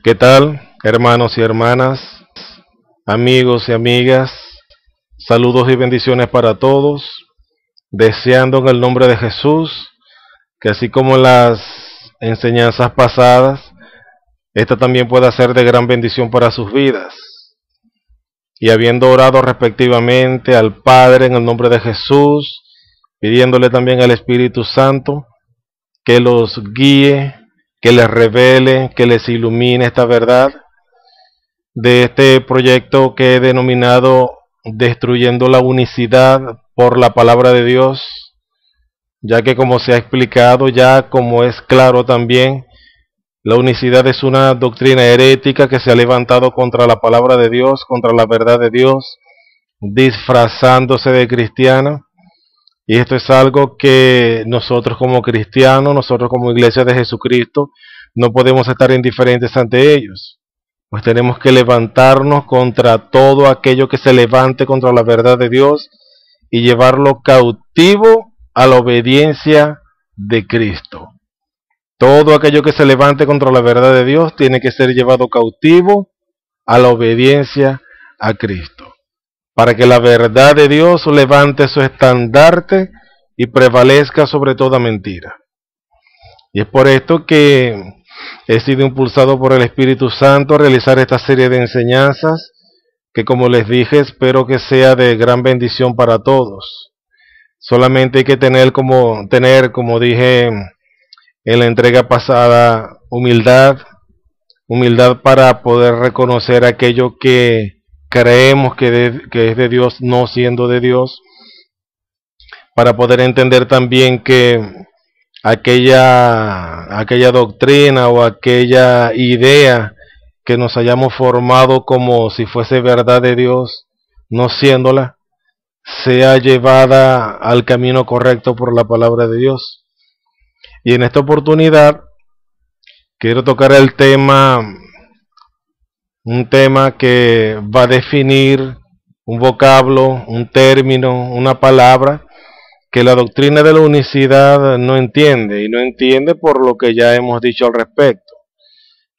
¿Qué tal, hermanos y hermanas, amigos y amigas? Saludos y bendiciones para todos, deseando en el nombre de Jesús que así como las enseñanzas pasadas, esta también pueda ser de gran bendición para sus vidas. Y habiendo orado respectivamente al Padre en el nombre de Jesús, pidiéndole también al Espíritu Santo que los guíe, que les revele, que les ilumine esta verdad de este proyecto que he denominado Destruyendo la Unicidad por la Palabra de Dios, ya que como se ha explicado, ya como es claro también, la unicidad es una doctrina herética que se ha levantado contra la palabra de Dios, contra la verdad de Dios, disfrazándose de cristiana. Y esto es algo que nosotros como cristianos, nosotros como iglesia de Jesucristo, no podemos estar indiferentes ante ellos. Pues tenemos que levantarnos contra todo aquello que se levante contra la verdad de Dios y llevarlo cautivo a la obediencia de Cristo. Todo aquello que se levante contra la verdad de Dios tiene que ser llevado cautivo a la obediencia a Cristo, para que la verdad de Dios levante su estandarte y prevalezca sobre toda mentira. Y es por esto que he sido impulsado por el Espíritu Santo a realizar esta serie de enseñanzas, que como les dije, espero que sea de gran bendición para todos. Solamente hay que tener, como dije en la entrega pasada, humildad para poder reconocer aquello que creemos que es de Dios, no siendo de Dios, para poder entender también que aquella doctrina o aquella idea que nos hayamos formado como si fuese verdad de Dios, no siéndola, sea llevada al camino correcto por la palabra de Dios. Y en esta oportunidad quiero tocar un tema que va a definir un vocablo, un término, una palabra que la doctrina de la unicidad no entiende, y no entiende por lo que ya hemos dicho al respecto.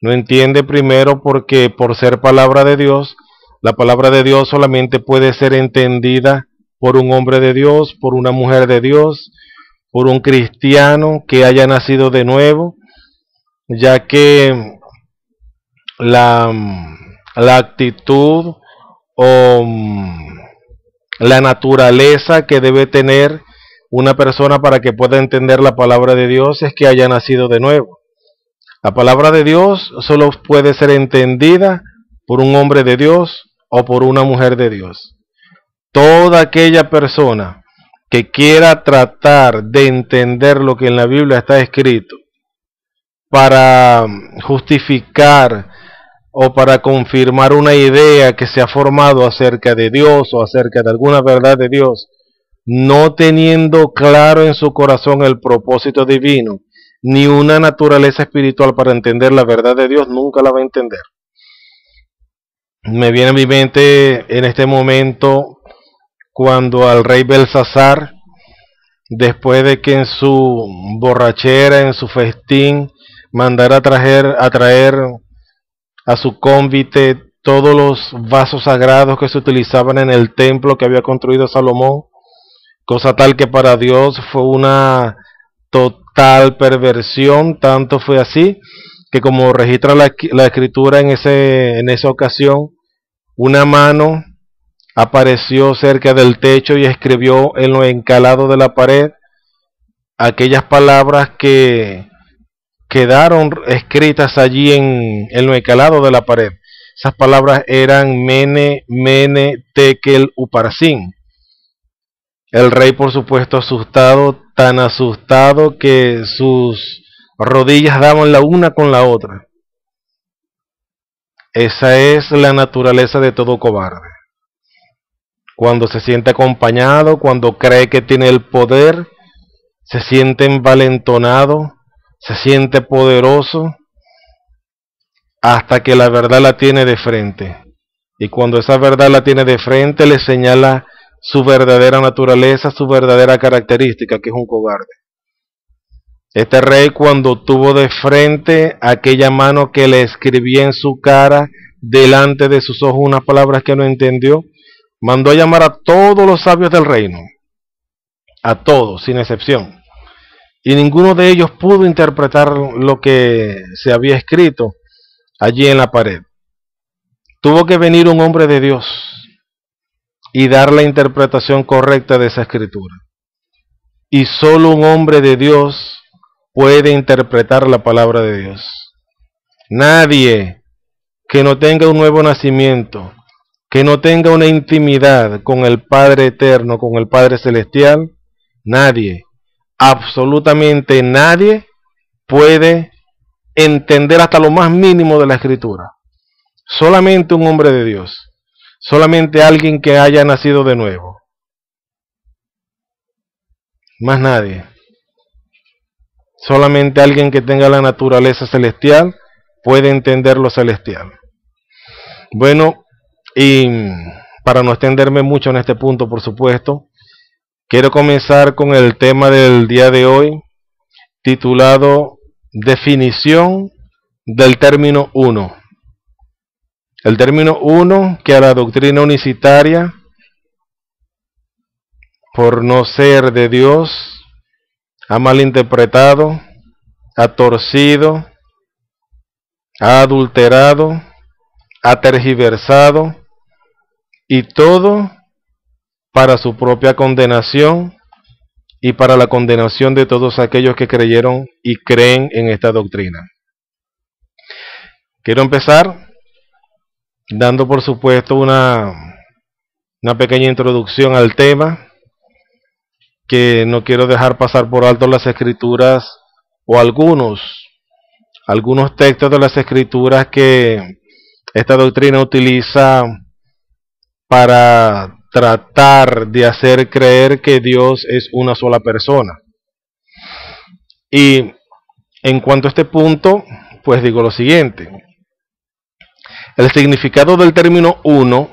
No entiende primero porque por ser palabra de Dios, la palabra de Dios solamente puede ser entendida por un hombre de Dios, por una mujer de Dios, por un cristiano que haya nacido de nuevo, ya que la actitud o la naturaleza que debe tener una persona para que pueda entender la palabra de Dios es que haya nacido de nuevo. La palabra de Dios solo puede ser entendida por un hombre de Dios o por una mujer de Dios. Toda aquella persona que quiera tratar de entender lo que en la Biblia está escrito para justificar o para confirmar una idea que se ha formado acerca de Dios o acerca de alguna verdad de Dios, no teniendo claro en su corazón el propósito divino, ni una naturaleza espiritual para entender la verdad de Dios, nunca la va a entender. Me viene a mi mente en este momento cuando al rey Belsasar, después de que en su borrachera, en su festín, mandara a traer a su cónvite todos los vasos sagrados que se utilizaban en el templo que había construido Salomón, cosa tal que para Dios fue una total perversión. Tanto fue así que, como registra la escritura en esa ocasión, una mano apareció cerca del techo y escribió en lo encalado de la pared aquellas palabras que quedaron escritas allí en lo encalado de la pared. Esas palabras eran Mene, Mene, Tekel, Uparsin. El rey, por supuesto, asustado, tan asustado que sus rodillas daban la una con la otra. Esa es la naturaleza de todo cobarde. Cuando se siente acompañado, cuando cree que tiene el poder, se siente envalentonado, se siente poderoso, hasta que la verdad la tiene de frente. Y cuando esa verdad la tiene de frente, le señala su verdadera naturaleza, su verdadera característica, que es un cobarde. Este rey, cuando tuvo de frente aquella mano que le escribía en su cara, delante de sus ojos unas palabras que no entendió, mandó a llamar a todos los sabios del reino, a todos, sin excepción. Y ninguno de ellos pudo interpretar lo que se había escrito allí en la pared. Tuvo que venir un hombre de Dios y dar la interpretación correcta de esa escritura. Y solo un hombre de Dios puede interpretar la palabra de Dios. Nadie que no tenga un nuevo nacimiento, que no tenga una intimidad con el Padre eterno, con el Padre celestial, nadie, absolutamente nadie puede entender hasta lo más mínimo de la escritura. Solamente un hombre de Dios, solamente alguien que haya nacido de nuevo. Más nadie. Solamente alguien que tenga la naturaleza celestial puede entender lo celestial. Bueno, y para no extenderme mucho en este punto, por supuesto, quiero comenzar con el tema del día de hoy, titulado Definición del término uno. El término uno, que a la doctrina unicitaria, por no ser de Dios, ha malinterpretado, ha torcido, ha adulterado, ha tergiversado, y todo para su propia condenación y para la condenación de todos aquellos que creyeron y creen en esta doctrina. Quiero empezar dando, por supuesto, una pequeña introducción al tema, que no quiero dejar pasar por alto las escrituras o algunos textos de las escrituras que esta doctrina utiliza para tratar de hacer creer que Dios es una sola persona. Y en cuanto a este punto, pues digo lo siguiente: el significado del término uno,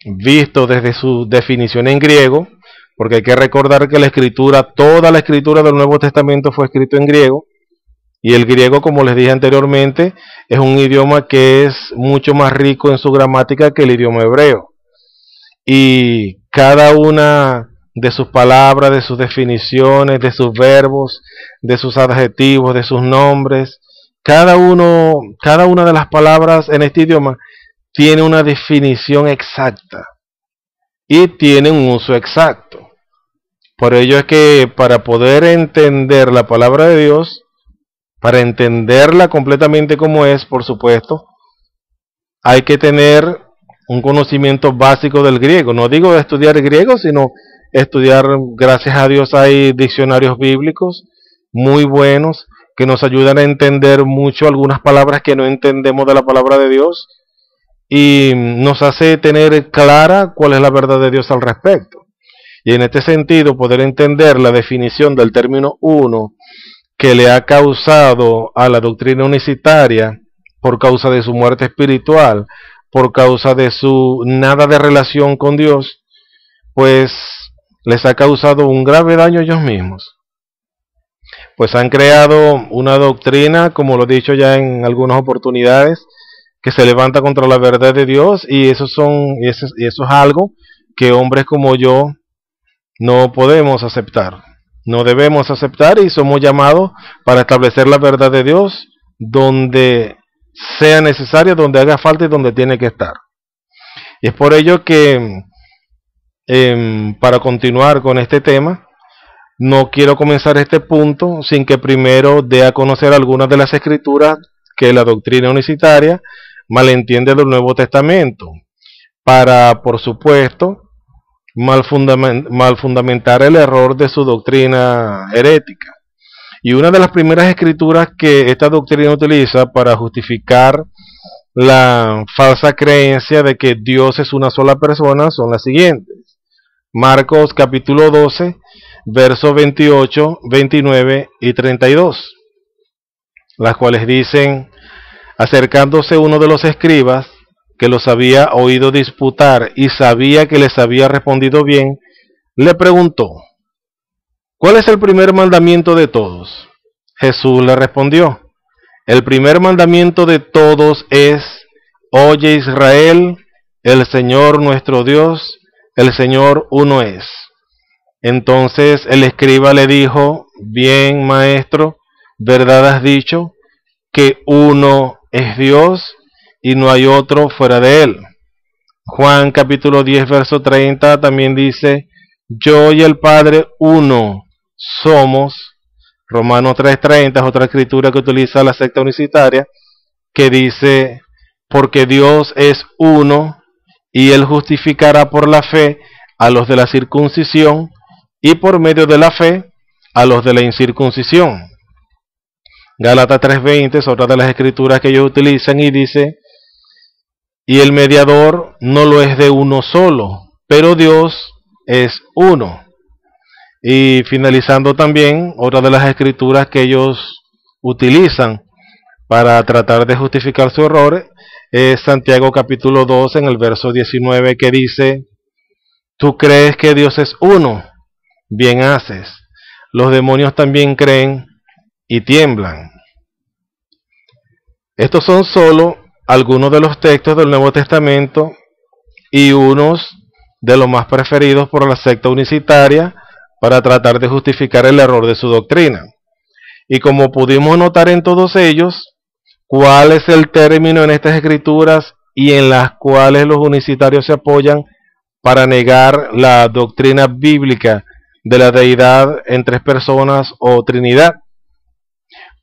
visto desde su definición en griego, porque hay que recordar que toda la escritura del Nuevo Testamento fue escrito en griego, y el griego, como les dije anteriormente, es un idioma que es mucho más rico en su gramática que el idioma hebreo. Y cada una de sus palabras, de sus definiciones, de sus verbos, de sus adjetivos, de sus nombres, cada una de las palabras en este idioma tiene una definición exacta y tiene un uso exacto. Por ello es que para poder entender la palabra de Dios, para entenderla completamente como es, por supuesto, hay que tener un conocimiento básico del griego. No digo estudiar griego, sino estudiar, gracias a Dios hay diccionarios bíblicos muy buenos que nos ayudan a entender mucho algunas palabras que no entendemos de la palabra de Dios, y nos hace tener clara cuál es la verdad de Dios al respecto. Y en este sentido, poder entender la definición del término uno que le ha causado a la doctrina unicitaria por causa de su muerte espiritual, por causa de su nada de relación con Dios, pues les ha causado un grave daño a ellos mismos. Pues han creado una doctrina, como lo he dicho ya en algunas oportunidades, que se levanta contra la verdad de Dios, y eso es algo que hombres como yo no podemos aceptar, no debemos aceptar, y somos llamados para establecer la verdad de Dios donde sea necesario, donde haga falta y donde tiene que estar. Y es por ello que para continuar con este tema, no quiero comenzar este punto sin que primero dé a conocer algunas de las escrituras que la doctrina unicitaria malentiende del Nuevo Testamento, para, por supuesto, mal fundamentar el error de su doctrina herética. Y una de las primeras escrituras que esta doctrina utiliza para justificar la falsa creencia de que Dios es una sola persona son las siguientes: Marcos capítulo 12, versos 28, 29 y 32, las cuales dicen: acercándose uno de los escribas, que los había oído disputar y sabía que les había respondido bien, le preguntó: ¿cuál es el primer mandamiento de todos? Jesús le respondió: el primer mandamiento de todos es: oye Israel, el Señor nuestro Dios, el Señor uno es. Entonces el escriba le dijo: bien, maestro, verdad has dicho, que uno es Dios y no hay otro fuera de él. Juan capítulo 10 verso 30 también dice: yo y el Padre uno somos. Romanos 3:30 es otra escritura que utiliza la secta unicitaria, que dice: porque Dios es uno y Él justificará por la fe a los de la circuncisión y por medio de la fe a los de la incircuncisión. Gálatas 3:20 es otra de las escrituras que ellos utilizan y dice: y el mediador no lo es de uno solo, pero Dios es uno. Y finalizando también, otra de las escrituras que ellos utilizan para tratar de justificar su error es Santiago capítulo 2 en el verso 19, que dice: tú crees que Dios es uno, bien haces, los demonios también creen y tiemblan. Estos son solo algunos de los textos del Nuevo Testamento y unos de los más preferidos por la secta unicitaria para tratar de justificar el error de su doctrina. Y como pudimos notar en todos ellos, ¿cuál es el término en estas escrituras y en las cuales los unicitarios se apoyan para negar la doctrina bíblica de la deidad en tres personas o Trinidad?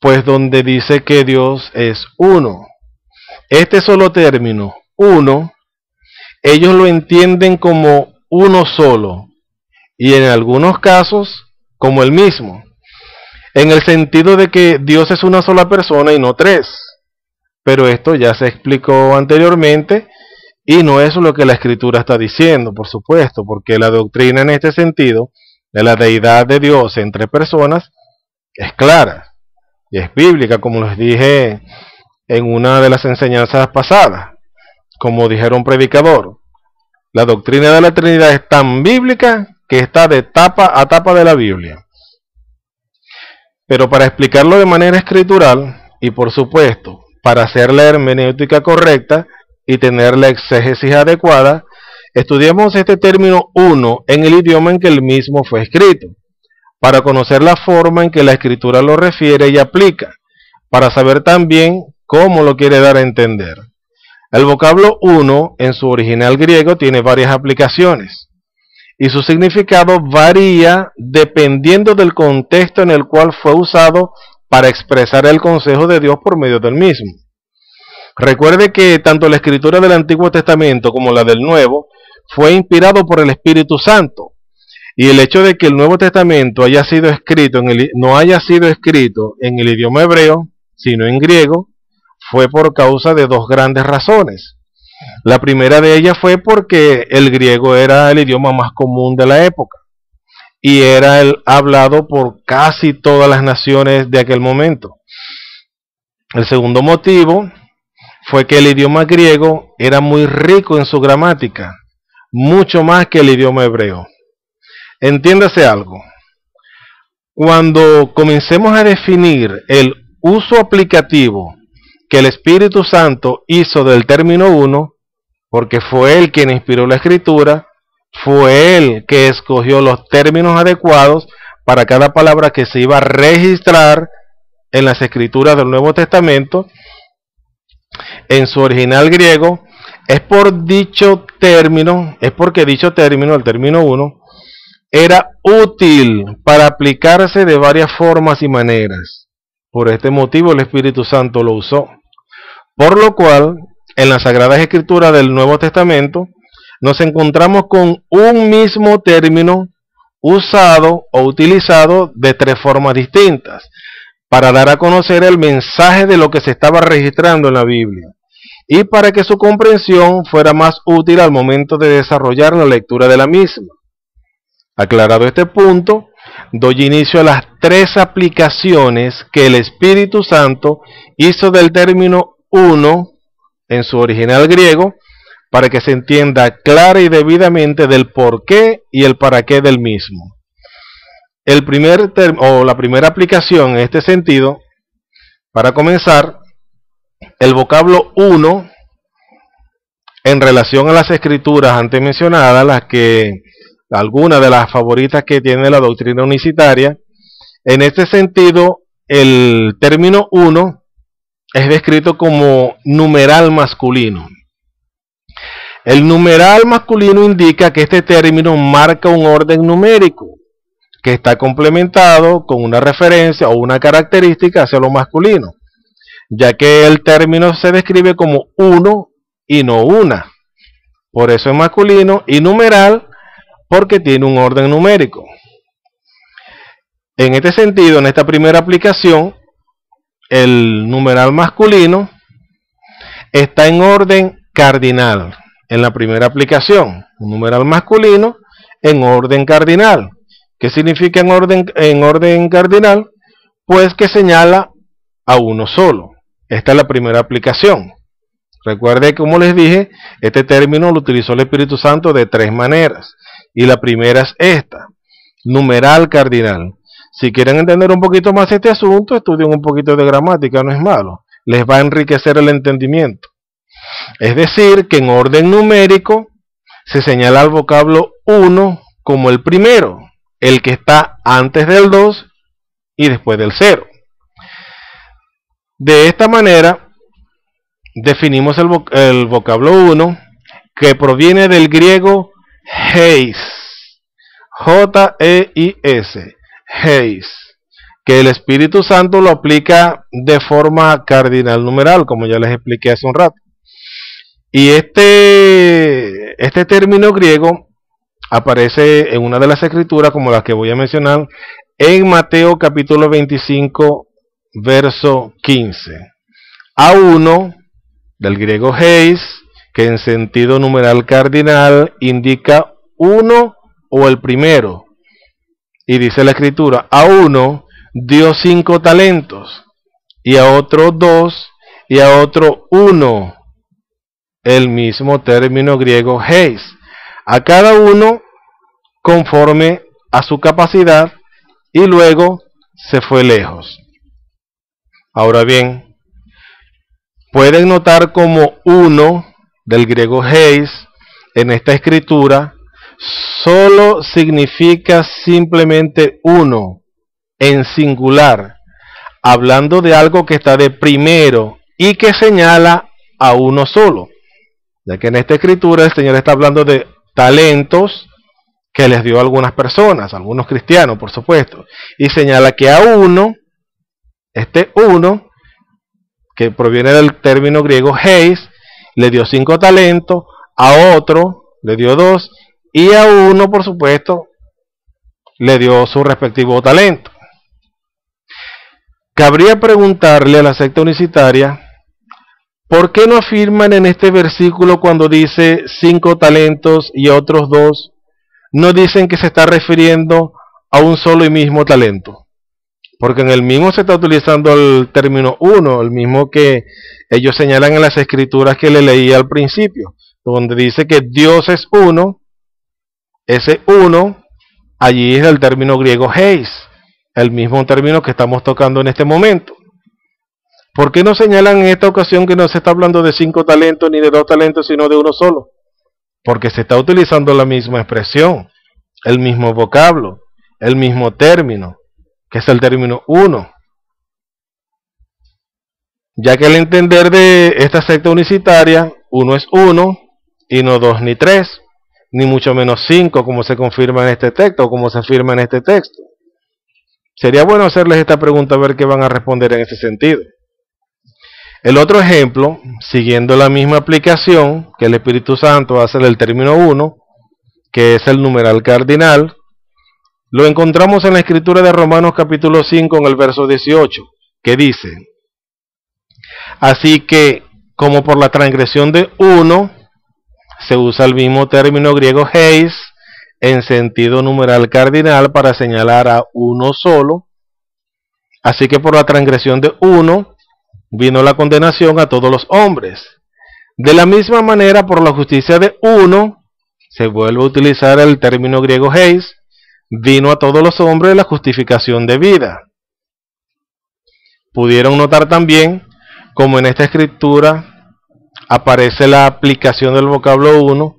Pues donde dice que Dios es uno. Este solo término, uno, ellos lo entienden como uno solo, y en algunos casos como el mismo, en el sentido de que Dios es una sola persona y no tres. Pero esto ya se explicó anteriormente y no es lo que la Escritura está diciendo, por supuesto, porque la doctrina en este sentido de la deidad de Dios en tres personas es clara y es bíblica, como les dije en una de las enseñanzas pasadas. Como dijera un predicador, la doctrina de la Trinidad es tan bíblica que está de tapa a tapa de la Biblia. Pero para explicarlo de manera escritural, y por supuesto, para hacer la hermenéutica correcta y tener la exégesis adecuada, estudiamos este término uno en el idioma en que el mismo fue escrito, para conocer la forma en que la Escritura lo refiere y aplica, para saber también cómo lo quiere dar a entender. El vocablo uno en su original griego tiene varias aplicaciones y su significado varía dependiendo del contexto en el cual fue usado para expresar el consejo de Dios por medio del mismo. Recuerde que tanto la escritura del Antiguo Testamento como la del Nuevo fue inspirado por el Espíritu Santo, y el hecho de que el Nuevo Testamento haya sido escrito no haya sido escrito en el idioma hebreo, sino en griego, fue por causa de dos grandes razones. La primera de ellas fue porque el griego era el idioma más común de la época y era el hablado por casi todas las naciones de aquel momento. El segundo motivo fue que el idioma griego era muy rico en su gramática, mucho más que el idioma hebreo. Entiéndase algo. Cuando comencemos a definir el uso aplicativo que el Espíritu Santo hizo del término uno, porque fue Él quien inspiró la Escritura, fue Él que escogió los términos adecuados para cada palabra que se iba a registrar en las Escrituras del Nuevo Testamento, en su original griego, es porque dicho término, el término uno, era útil para aplicarse de varias formas y maneras. Por este motivo el Espíritu Santo lo usó. Por lo cual, en las Sagradas Escrituras del Nuevo Testamento, nos encontramos con un mismo término usado o utilizado de tres formas distintas, para dar a conocer el mensaje de lo que se estaba registrando en la Biblia, y para que su comprensión fuera más útil al momento de desarrollar la lectura de la misma. Aclarado este punto, doy inicio a las tres aplicaciones que el Espíritu Santo hizo del término uno en su original griego, para que se entienda clara y debidamente del por qué y el para qué del mismo. la primera aplicación en este sentido, para comenzar, el vocablo uno, en relación a las escrituras antes mencionadas, algunas de las favoritas que tiene la doctrina unicitaria, en este sentido, el término uno es descrito como numeral masculino. El numeral masculino indica que este término marca un orden numérico que está complementado con una referencia o una característica hacia lo masculino, ya que el término se describe como uno y no una. Por eso es masculino, y numeral porque tiene un orden numérico. En este sentido, en esta primera aplicación, el numeral masculino está en orden cardinal. En la primera aplicación, un numeral masculino en orden cardinal. ¿Qué significa en orden cardinal? Pues que señala a uno solo. Esta es la primera aplicación. Recuerde, como les dije, este término lo utilizó el Espíritu Santo de tres maneras. Y la primera es esta, numeral cardinal. Si quieren entender un poquito más este asunto, estudien un poquito de gramática, no es malo. Les va a enriquecer el entendimiento. Es decir, que en orden numérico se señala al vocablo 1 como el primero, el que está antes del 2 y después del 0. De esta manera, definimos el vocablo 1, que proviene del griego heis, J-E-I-S, heis, que el Espíritu Santo lo aplica de forma cardinal numeral, como ya les expliqué hace un rato. Y este término griego aparece en una de las escrituras, como las que voy a mencionar, en Mateo capítulo 25, verso 15. A1, del griego heis, que en sentido numeral cardinal indica uno o el primero. Y dice la escritura, a uno dio 5 talentos, y a otro 2, y a otro 1. El mismo término griego heis. A cada uno conforme a su capacidad, y luego se fue lejos. Ahora bien, pueden notar como uno del griego heis en esta escritura solo significa simplemente uno, en singular, hablando de algo que está de primero y que señala a uno solo, ya que en esta escritura el Señor está hablando de talentos que les dio a algunas personas, algunos cristianos por supuesto, y señala que a uno, este uno, que proviene del término griego heis, le dio 5 talentos, a otro le dio 2, y a uno, por supuesto, le dio su respectivo talento. Cabría preguntarle a la secta unicitaria, ¿por qué no afirman en este versículo cuando dice 5 talentos y otros 2, no dicen que se está refiriendo a un solo y mismo talento? Porque en el mismo se está utilizando el término uno, el mismo que ellos señalan en las escrituras que le leí al principio, donde dice que Dios es uno. Ese uno, allí es el término griego heis, el mismo término que estamos tocando en este momento. ¿Por qué no señalan en esta ocasión que no se está hablando de 5 talentos ni de 2 talentos, sino de uno solo? Porque se está utilizando la misma expresión, el mismo vocablo, el mismo término, que es el término uno. Ya que al entender de esta secta unicitaria, uno es uno, y no 2 ni 3, ni mucho menos 5, como se confirma en este texto, o como se afirma en este texto. Sería bueno hacerles esta pregunta, a ver qué van a responder en ese sentido. El otro ejemplo, siguiendo la misma aplicación que el Espíritu Santo hace del término 1, que es el numeral cardinal, lo encontramos en la escritura de Romanos capítulo 5 en el verso 18, que dice: así que, como por la transgresión de uno, se usa el mismo término griego heis, en sentido numeral cardinal para señalar a uno solo, así que por la transgresión de uno, vino la condenación a todos los hombres. De la misma manera, por la justicia de uno, se vuelve a utilizar el término griego heis, vino a todos los hombres la justificación de vida. Pudieron notar también como en esta escritura aparece la aplicación del vocablo uno,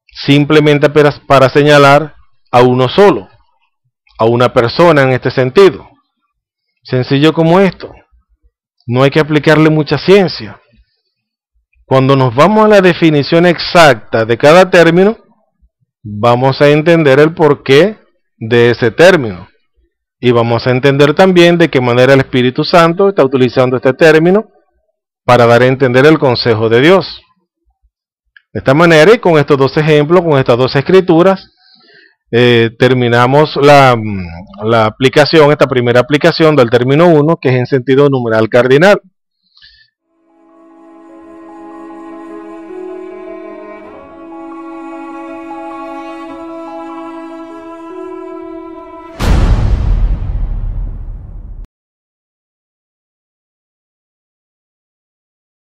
simplemente para señalar a uno solo, a una persona en este sentido. Sencillo como esto. No hay que aplicarle mucha ciencia. Cuando nos vamos a la definición exacta de cada término, vamos a entender el porqué de ese término. Y vamos a entender también de qué manera el Espíritu Santo está utilizando este término para dar a entender el consejo de Dios. De esta manera, y con estos dos ejemplos, con estas dos escrituras, terminamos la aplicación, esta primera aplicación del término 1, que es en sentido numeral cardinal.